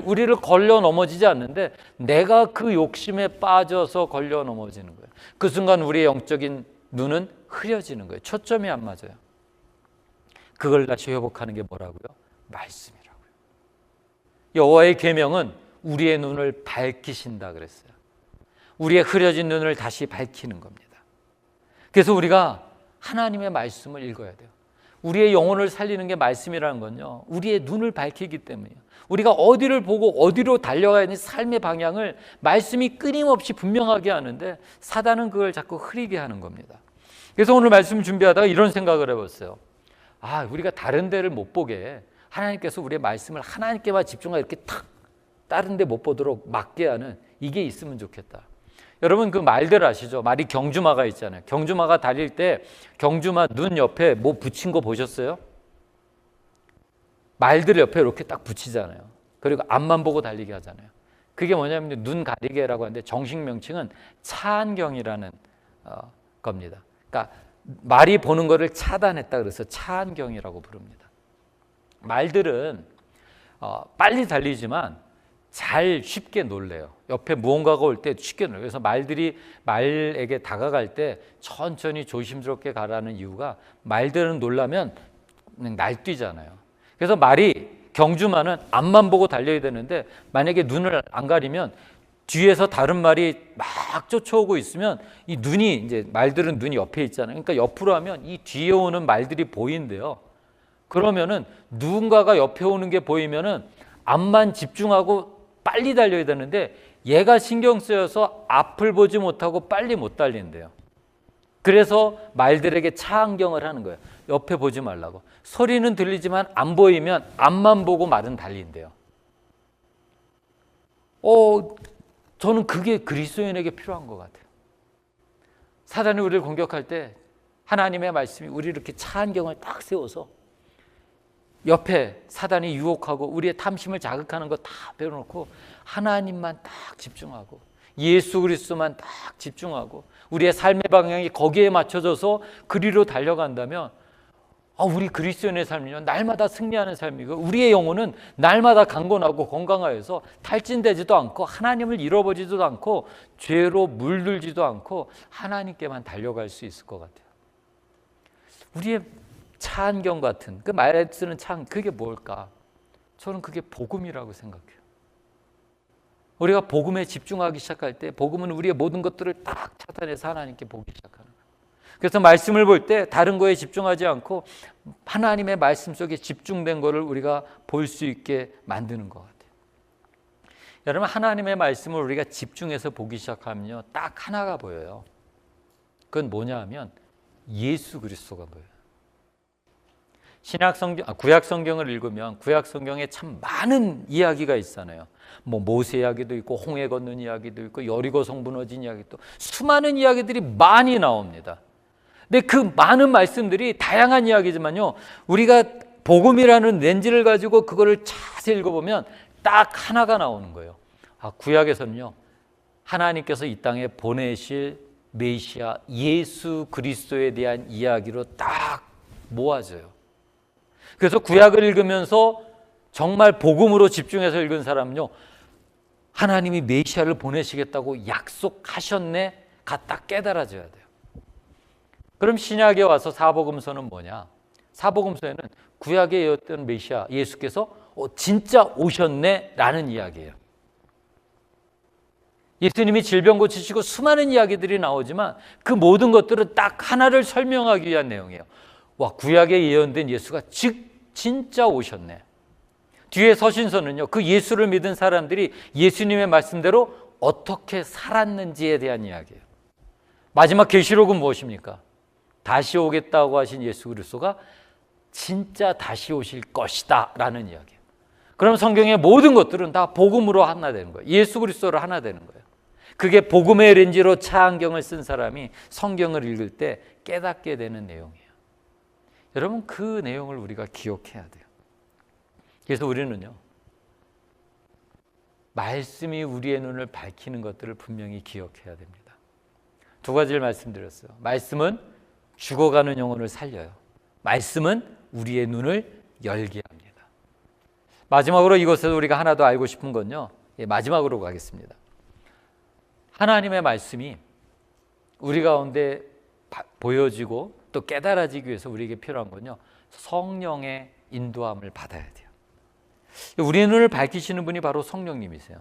우리를 걸려 넘어지지 않는데 내가 그 욕심에 빠져서 걸려 넘어지는 거예요. 그 순간 우리의 영적인 눈은 흐려지는 거예요. 초점이 안 맞아요. 그걸 다시 회복하는 게 뭐라고요? 말씀이라고요. 여호와의 계명은 우리의 눈을 밝히신다 그랬어요. 우리의 흐려진 눈을 다시 밝히는 겁니다. 그래서 우리가 하나님의 말씀을 읽어야 돼요. 우리의 영혼을 살리는 게 말씀이라는 건요, 우리의 눈을 밝히기 때문이에요. 우리가 어디를 보고 어디로 달려가야 하는 삶의 방향을 말씀이 끊임없이 분명하게 하는데 사단은 그걸 자꾸 흐리게 하는 겁니다. 그래서 오늘 말씀 준비하다가 이런 생각을 해봤어요. 우리가 다른 데를 못 보게 하나님께서 우리의 말씀을 하나님께만 집중하고 이렇게 탁 다른 데 못 보도록 막게 하는 이게 있으면 좋겠다. 여러분, 그 말들 아시죠? 말이 경주마가 있잖아요. 경주마가 달릴 때 경주마 눈 옆에 뭐 붙인 거 보셨어요? 말들 옆에 이렇게 딱 붙이잖아요. 그리고 앞만 보고 달리게 하잖아요. 그게 뭐냐면 눈 가리개라고 하는데 정식 명칭은 차안경이라는 겁니다. 그러니까 말이 보는 거를 차단했다 그래서 차안경이라고 부릅니다. 말들은 빨리 달리지만 잘 쉽게 놀래요. 옆에 무언가가 올 때 쉽게 놀래요. 그래서 말에게 다가갈 때 천천히 조심스럽게 가라는 이유가 말들은 놀라면 그냥 날뛰잖아요. 그래서 경주마는 앞만 보고 달려야 되는데 만약에 눈을 안 가리면 뒤에서 다른 말이 막 쫓아오고 있으면 이 눈이, 이제 말들은 눈이 옆에 있잖아요. 그러니까 옆으로 하면 이 뒤에 오는 말들이 보인대요. 그러면은 누군가가 옆에 오는 게 보이면은 앞만 집중하고 빨리 달려야 되는데 얘가 신경 쓰여서 앞을 보지 못하고 빨리 못 달린대요. 그래서 말들에게 차안경을 하는 거예요. 옆에 보지 말라고. 소리는 들리지만 안 보이면 앞만 보고 말은 달린대요. 저는 그게 그리스도인에게 필요한 것 같아요. 사단이 우리를 공격할 때 하나님의 말씀이 우리 이렇게 차안경을 딱 세워서 옆에 사단이 유혹하고 우리의 탐심을 자극하는 거 다 빼놓고 하나님만 딱 집중하고 예수 그리스도만 딱 집중하고 우리의 삶의 방향이 거기에 맞춰져서 그리로 달려간다면 우리 그리스도인의 삶은요, 날마다 승리하는 삶이고 우리의 영혼은 날마다 강건하고 건강하여서 탈진되지도 않고 하나님을 잃어버리지도 않고 죄로 물들지도 않고 하나님께만 달려갈 수 있을 것 같아요. 우리의 차 안경 같은 그 말에 쓰는 차, 그게 뭘까? 저는 그게 복음이라고 생각해요. 우리가 복음에 집중하기 시작할 때 복음은 우리의 모든 것들을 딱 차단해서 하나님께 보기 시작하는 거예요. 그래서 말씀을 볼 때 다른 거에 집중하지 않고 하나님의 말씀 속에 집중된 거를 우리가 볼 수 있게 만드는 것 같아요. 여러분, 하나님의 말씀을 우리가 집중해서 보기 시작하면요, 딱 하나가 보여요. 그건 뭐냐 하면 예수 그리스도가 보여요. 구약 성경을 읽으면 구약 성경에 참 많은 이야기가 있잖아요. 모세 이야기도 있고 홍해 건넌 이야기도 있고 여리고 성 무너진 이야기도, 수많은 이야기들이 많이 나옵니다. 근데 그 많은 말씀들이 다양한 이야기지만요, 우리가 복음이라는 렌즈를 가지고 그거를 자세히 읽어보면 딱 하나가 나오는 거예요. 구약에서는요, 하나님께서 이 땅에 보내실 메시아 예수 그리스도에 대한 이야기로 딱 모아져요. 그래서 구약을 읽으면서 정말 복음으로 집중해서 읽은 사람은요, 하나님이 메시아를 보내시겠다고 약속하셨네가 딱 깨달아져야 돼요. 그럼 신약에 와서 사복음서는 뭐냐? 사복음서에는 구약에 있었던 메시아 예수께서 진짜 오셨네라는 이야기예요. 예수님이 질병 고치시고 수많은 이야기들이 나오지만 그 모든 것들은 딱 하나를 설명하기 위한 내용이에요. 구약에 예언된 예수가 진짜 오셨네. 뒤에 서신서는요, 그 예수를 믿은 사람들이 예수님의 말씀대로 어떻게 살았는지에 대한 이야기예요. 마지막 계시록은 무엇입니까? 다시 오겠다고 하신 예수 그리스도가 진짜 다시 오실 것이다 라는 이야기예요. 그럼 성경의 모든 것들은 다 복음으로 하나 되는 거예요. 예수 그리스도로 하나 되는 거예요. 그게 복음의 렌즈로 차 안경을 쓴 사람이 성경을 읽을 때 깨닫게 되는 내용이에요. 여러분, 그 내용을 우리가 기억해야 돼요. 그래서 우리는요, 말씀이 우리의 눈을 밝히는 것들을 분명히 기억해야 됩니다. 두 가지를 말씀드렸어요. 말씀은 죽어가는 영혼을 살려요. 말씀은 우리의 눈을 열게 합니다. 마지막으로 이것에서 우리가 하나 더 알고 싶은 건요, 마지막으로 가겠습니다. 하나님의 말씀이 우리 가운데 보여지고 또 깨달아지기 위해서 우리에게 필요한 건요, 성령의 인도함을 받아야 돼요. 우리의 눈을 밝히시는 분이 바로 성령님이세요.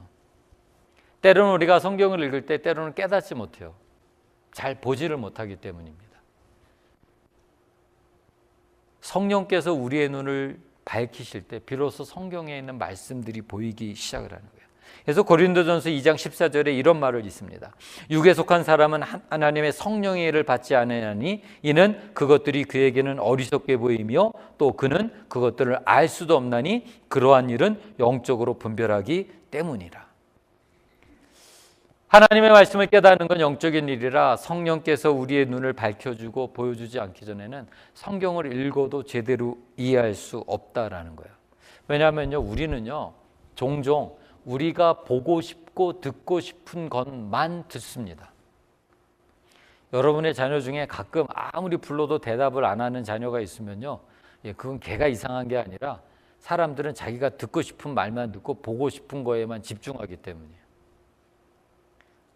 때로는 우리가 성경을 읽을 때 때로는 깨닫지 못해요. 잘 보지를 못하기 때문입니다. 성령께서 우리의 눈을 밝히실 때 비로소 성경에 있는 말씀들이 보이기 시작을 하는 거예요. 그래서 고린도전서 2장 14절에 이런 말을 있습니다. 육에 속한 사람은 하나님의 성령의 일을 받지 않으니 이는 그것들이 그에게는 어리석게 보이며 또 그는 그것들을 알 수도 없나니 그러한 일은 영적으로 분별하기 때문이라. 하나님의 말씀을 깨닫는 건 영적인 일이라 성령께서 우리의 눈을 밝혀주고 보여주지 않기 전에는 성경을 읽어도 제대로 이해할 수 없다라는 거예요. 왜냐하면요, 우리는요, 종종 우리가 보고 싶고 듣고 싶은 것만 듣습니다. 여러분의 자녀 중에 가끔 아무리 불러도 대답을 안 하는 자녀가 있으면요, 그건 걔가 이상한 게 아니라 사람들은 자기가 듣고 싶은 말만 듣고 보고 싶은 거에만 집중하기 때문이에요.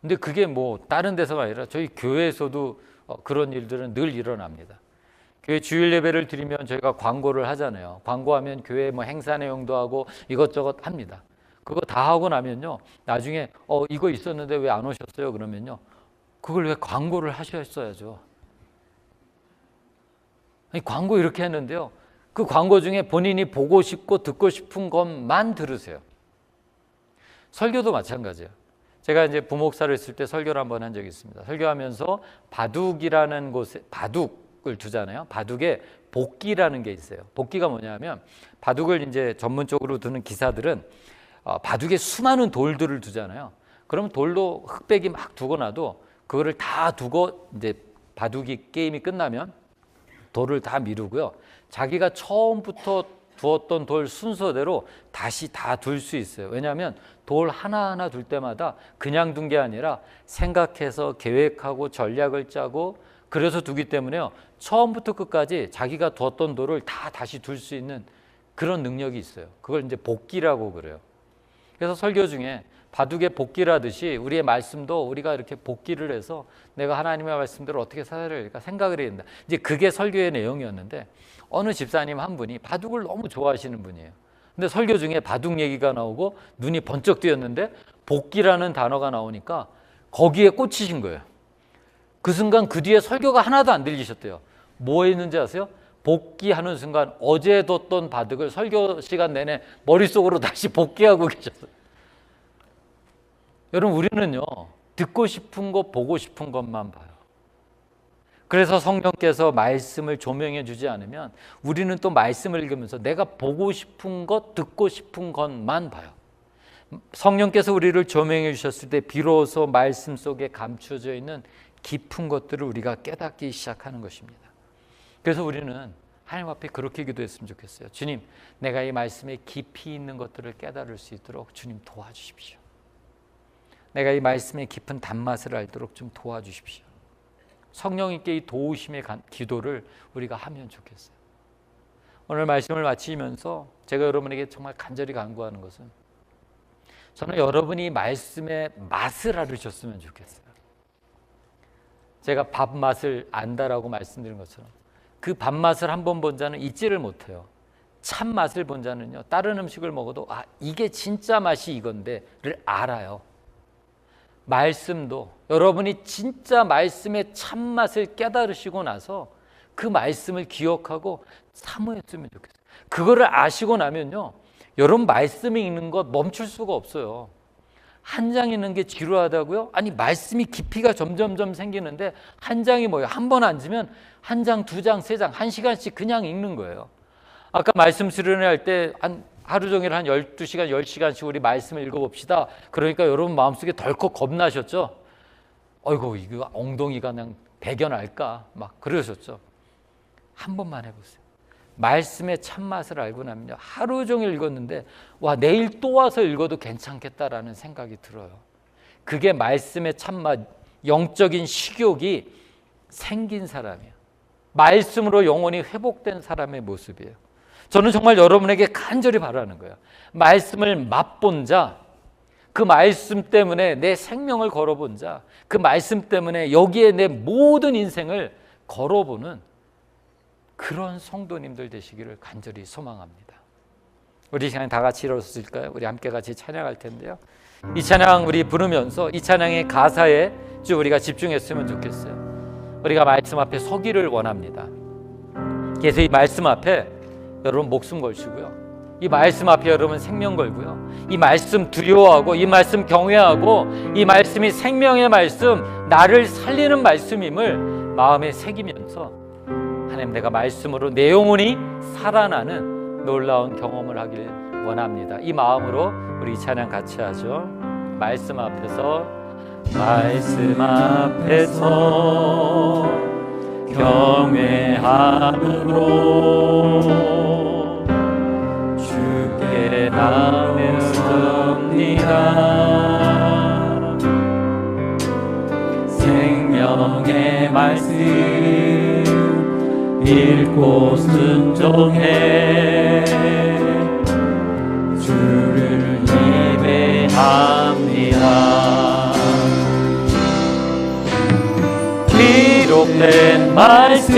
근데 그게 다른 데서가 아니라 저희 교회에서도 그런 일들은 늘 일어납니다. 교회 주일 예배를 드리면 저희가 광고를 하잖아요. 광고하면 교회 행사 내용도 하고 이것저것 합니다. 그거 다 하고 나면요, 나중에 이거 있었는데 왜 안 오셨어요? 그러면요, 그걸 왜 광고를 하셨어야죠. 아니, 광고 이렇게 했는데요, 그 광고 중에 본인이 보고 싶고 듣고 싶은 것만 들으세요. 설교도 마찬가지예요. 제가 이제 부목사를 했을 때 설교를 한번 한 적이 있습니다. 설교하면서 바둑이라는 곳에 바둑을 두잖아요. 바둑에 복기라는 게 있어요. 복기가 뭐냐면 바둑을 이제 전문적으로 두는 기사들은 바둑에 수많은 돌들을 두잖아요. 그럼 돌도 흑백이 막 두고 나도 그거를 다 두고 이제 바둑이 게임이 끝나면 돌을 다 미루고요, 자기가 처음부터 두었던 돌 순서대로 다시 다 둘 수 있어요. 왜냐하면 돌 하나하나 둘 때마다 그냥 둔 게 아니라 생각해서 계획하고 전략을 짜고 그래서 두기 때문에요. 처음부터 끝까지 자기가 두었던 돌을 다 다시 둘 수 있는 그런 능력이 있어요. 그걸 이제 복기라고 그래요. 그래서 설교 중에 바둑의 복기라듯이 우리의 말씀도 우리가 이렇게 복기를 해서 내가 하나님의 말씀대로 어떻게 살아야 될까 생각을 해야 된다. 이제 그게 설교의 내용이었는데 어느 집사님 한 분이 바둑을 너무 좋아하시는 분이에요. 근데 설교 중에 바둑 얘기가 나오고 눈이 번쩍 뜨였는데 복기라는 단어가 나오니까 거기에 꽂히신 거예요. 그 순간 그 뒤에 설교가 하나도 안 들리셨대요. 뭐 했는지 아세요? 복기하는 순간 어제 뒀던 바둑을 설교 시간 내내 머릿속으로 다시 복기하고 계셨어요. 여러분, 우리는요, 듣고 싶은 것, 보고 싶은 것만 봐요. 그래서 성령께서 말씀을 조명해 주지 않으면 우리는 또 말씀을 읽으면서 내가 보고 싶은 것, 듣고 싶은 것만 봐요. 성령께서 우리를 조명해 주셨을 때 비로소 말씀 속에 감춰져 있는 깊은 것들을 우리가 깨닫기 시작하는 것입니다. 그래서 우리는 하나님 앞에 그렇게 기도했으면 좋겠어요. 주님, 내가 이 말씀에 깊이 있는 것들을 깨달을 수 있도록 주님 도와주십시오. 내가 이 말씀의 깊은 단맛을 알도록 좀 도와주십시오. 성령님께 이 도우심의 기도를 우리가 하면 좋겠어요. 오늘 말씀을 마치면서 제가 여러분에게 정말 간절히 간구하는 것은 저는 여러분이 말씀의 맛을 알으셨으면 좋겠어요. 제가 밥 맛을 안다라고 말씀드린 것처럼 그 밥 맛을 한 번 본 자는 잊지를 못해요. 참 맛을 본 자는요, 다른 음식을 먹어도 이게 진짜 맛이 이건데를 알아요. 말씀도 여러분이 진짜 말씀의 참맛을 깨달으시고 나서 그 말씀을 기억하고 사모했으면 좋겠어요. 그거를 아시고 나면요, 여러분 말씀이 읽는 것 멈출 수가 없어요. 한 장 읽는 게 지루하다고요? 아니, 말씀이 깊이가 점점점 생기는데 한 장이 뭐예요? 한 번 앉으면 한 장, 두 장, 세 장, 한 시간씩 그냥 읽는 거예요. 아까 말씀 수련회 할 때 하루 종일 한 12시간, 10시간씩 우리 말씀을 읽어봅시다. 그러니까 여러분 마음속에 덜컥 겁나셨죠? 어이구, 이거 엉덩이가 그냥 배겨날까? 막 그러셨죠? 한 번만 해보세요. 말씀의 참맛을 알고 나면요, 하루 종일 읽었는데 내일 또 와서 읽어도 괜찮겠다라는 생각이 들어요. 그게 말씀의 참맛, 영적인 식욕이 생긴 사람이에요. 말씀으로 영혼이 회복된 사람의 모습이에요. 저는 정말 여러분에게 간절히 바라는 거예요. 말씀을 맛본 자, 그 말씀 때문에 내 생명을 걸어본 자, 그 말씀 때문에 여기에 내 모든 인생을 걸어보는 그런 성도님들 되시기를 간절히 소망합니다. 우리 시간에 다 같이 일어섰을까요? 우리 함께 같이 찬양할 텐데요. 이 찬양 우리 부르면서 이 찬양의 가사에 좀 우리가 집중했으면 좋겠어요. 우리가 말씀 앞에 서기를 원합니다. 그래서 이 말씀 앞에 여러분 목숨 걸시고요. 이 말씀 앞에 여러분 생명 걸고요. 이 말씀 두려워하고 이 말씀 경외하고 이 말씀이 생명의 말씀, 나를 살리는 말씀임을 마음에 새기면서 하나님, 내가 말씀으로 내 영혼이 살아나는 놀라운 경험을 하길 원합니다. 이 마음으로 우리 이 찬양 같이 하죠. 말씀 앞에서 경외함으로 주께 나누옵니다. 생명의 말씀 읽고 순종해 주를 예배합니다. 기록된 말씀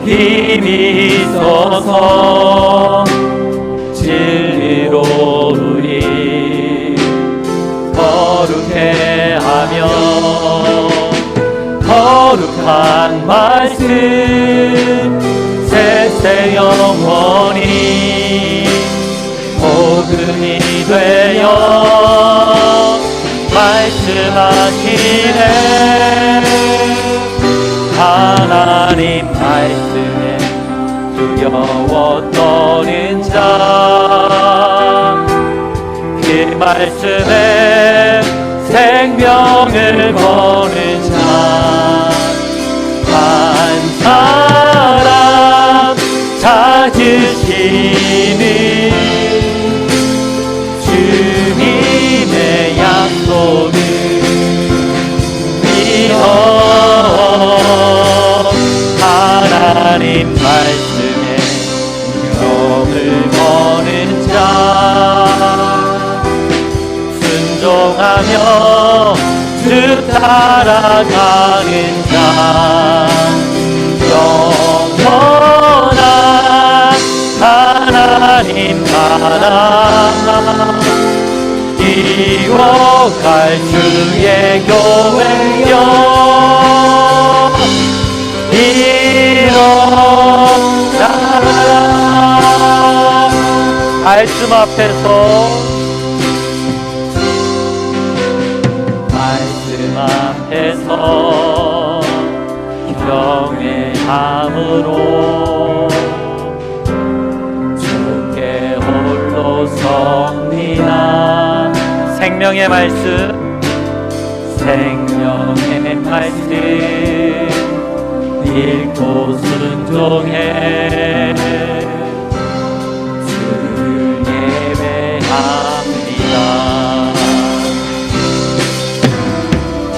힘이 있어서 진리로 우리 거룩해 하며 거룩한 말씀 세세 영원히 복음이 되어 말씀하시네. 하나님 말씀에 두려워 떠는 자, 그 말씀에 생명을 거는 자, 한 사람 찾으리라. 찾으시는 주님의 약속을 믿어 하나님 말씀에 명을 거는 자 순종하며 주 따라가는 자 영원한 하나님 나라 이뤄갈 주의 교회여 일어나라. 말씀 앞에서 경외함으로 주께 홀로 섭니다. 생명의 말씀 읽고 순종해 주를 예배합니다.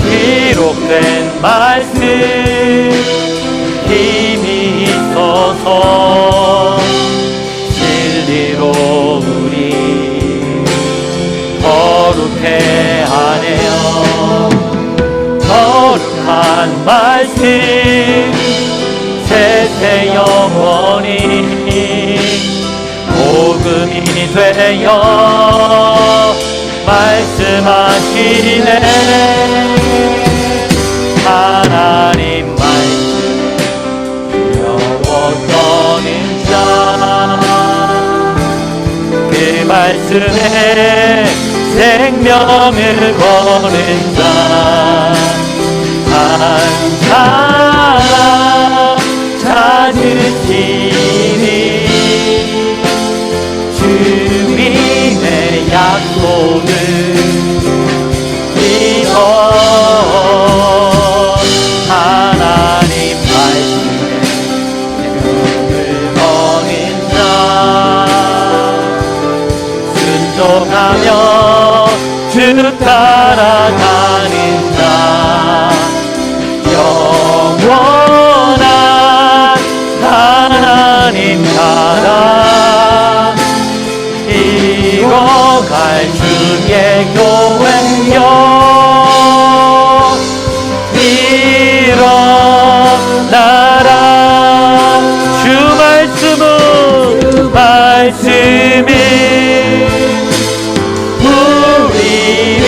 기록된 말씀 힘이 있어서 진리로 우리 거룩해 하네요. 거룩한 말씀 세세 영원히 복음이 되어 말씀하시네. 하나님 말씀 영원토는 자 그 말씀에 생명을 거는 자 한 사람 찾으시니 주님의 약속을 믿어 하나님 말씀에 생명을 거는 자 순종하며 주 따라가는 자 영원한 하나님 나라 이뤄갈 주의 교회여 일어나라. 주 말씀이 우리를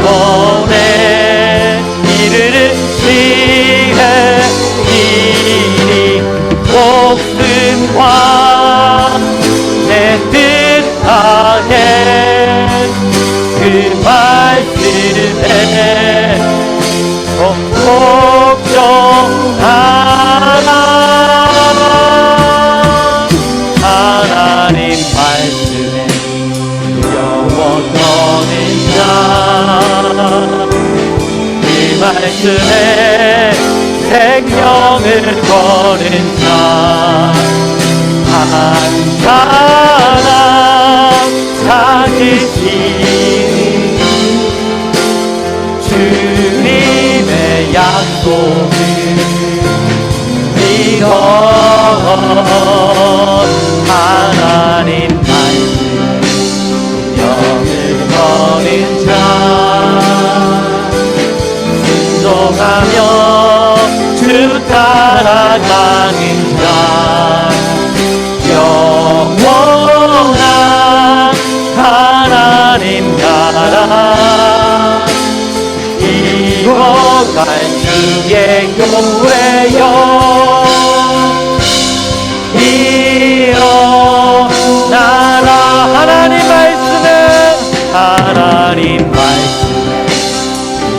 구원에 이르는 지혜 이리 목숨과 내 뜻 다해 그 말씀에 복종하라. 하나님 말씀에 영원토는 자 그 말씀에 생명을 거는 자 한 사람 찾으시니 주님의 약속을 믿어 하나님 말씀 영을 거는 자 순종하며 주 따라가는 자 영원한 하나님 나라 이뤄갈 주의 교회여 일어나라. 하나님 말씀에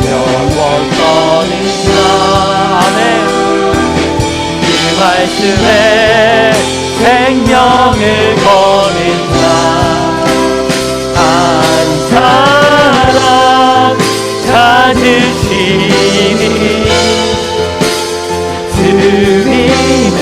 영원토는 자 아멘. 그 말씀에 생명을 거는 자 한 사람 찾으시니 주님의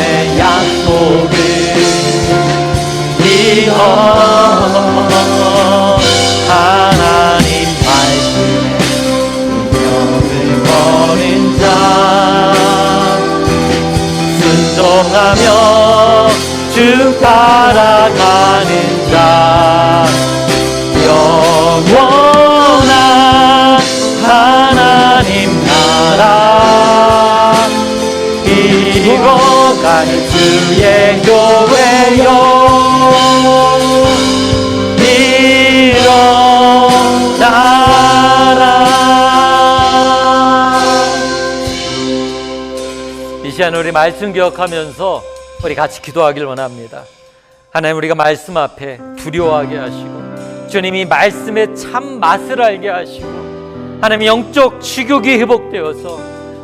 우리 말씀 기억하면서 우리 같이 기도하길 원합니다. 하나님, 우리가 말씀 앞에 두려워하게 하시고 주님이 말씀의 참 맛을 알게 하시고 하나님 영적 식욕이 회복되어서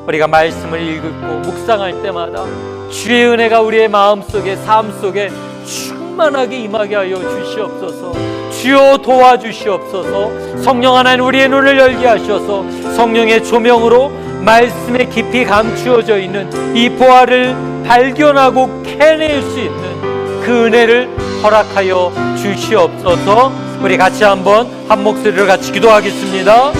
우리가 말씀을 읽고 묵상할 때마다 주의 은혜가 우리의 마음속에 삶 속에 충만하게 임하게 하여 주시옵소서. 주여 도와주시옵소서. 성령 하나님, 우리의 눈을 열게 하셔서 성령의 조명으로 말씀에 깊이 감추어져 있는 이 보화를 발견하고 캐낼 수 있는 그 은혜를 허락하여 주시옵소서. 우리 같이 한번 한 목소리로 같이 기도하겠습니다.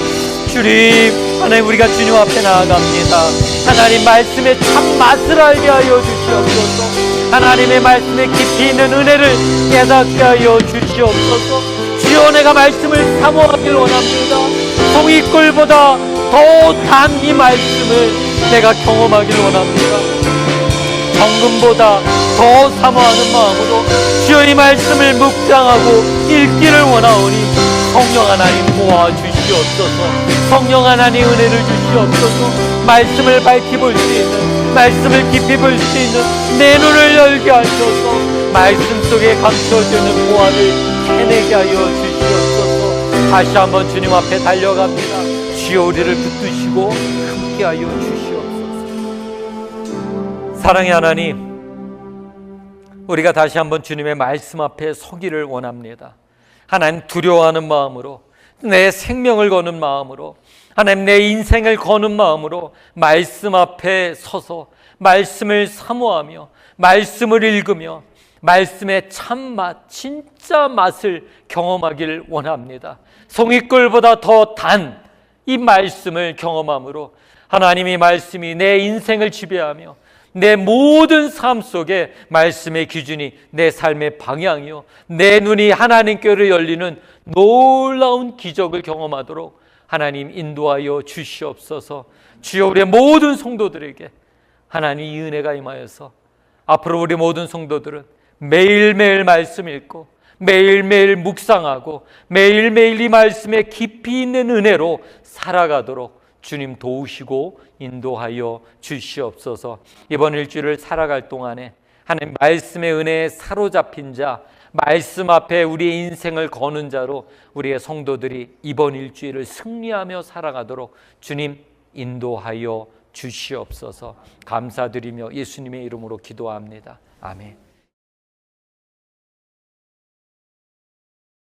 주님, 하나님, 우리가 주님 앞에 나아갑니다. 하나님, 말씀의 참 맛을 알게 하여 주시옵소서. 하나님의 말씀에 깊이 있는 은혜를 깨닫게 하여 주시옵소서. 주여, 내가 말씀을 사모하길 원합니다. 송이꿀보다 더 단 이 말씀을 내가 경험하길 원합니다. 정금보다 더 사모하는 마음으로 주여 이 말씀을 묵상하고 읽기를 원하오니 성령 하나님 도와주시옵소서. 성령 하나님 은혜를 주시옵소서. 말씀을 밝히 볼 수 있는, 말씀을 깊이 볼 수 있는 내 눈을 열게 하셔서 말씀 속에 감춰지는 보화를 캐내게 하여 주시옵소서. 다시 한번 주님 앞에 달려갑니다. 주여, 우리를 붙드시고 함께하여 주시옵소서. 사랑의 하나님, 우리가 다시 한번 주님의 말씀 앞에 서기를 원합니다. 하나님, 두려워하는 마음으로, 내 생명을 거는 마음으로, 하나님 내 인생을 거는 마음으로 말씀 앞에 서서 말씀을 사모하며 말씀을 읽으며 말씀의 참맛, 진짜 맛을 경험하길 원합니다. 송이꿀보다 더 단 이 말씀을 경험함으로 하나님의 말씀이 내 인생을 지배하며 내 모든 삶 속에 말씀의 기준이 내 삶의 방향이요, 내 눈이 하나님께로 열리는 놀라운 기적을 경험하도록 하나님 인도하여 주시옵소서. 주여, 우리의 모든 성도들에게 하나님 이 은혜가 임하여서 앞으로 우리 모든 성도들은 매일매일 말씀 읽고 매일매일 묵상하고 매일매일 이 말씀에 깊이 있는 은혜로 살아가도록 주님 도우시고 인도하여 주시옵소서. 이번 일주일을 살아갈 동안에 하나님 말씀의 은혜에 사로잡힌 자, 말씀 앞에 우리의 인생을 거는 자로 우리의 성도들이 이번 일주일을 승리하며 살아가도록 주님 인도하여 주시옵소서. 감사드리며 예수님의 이름으로 기도합니다. 아멘.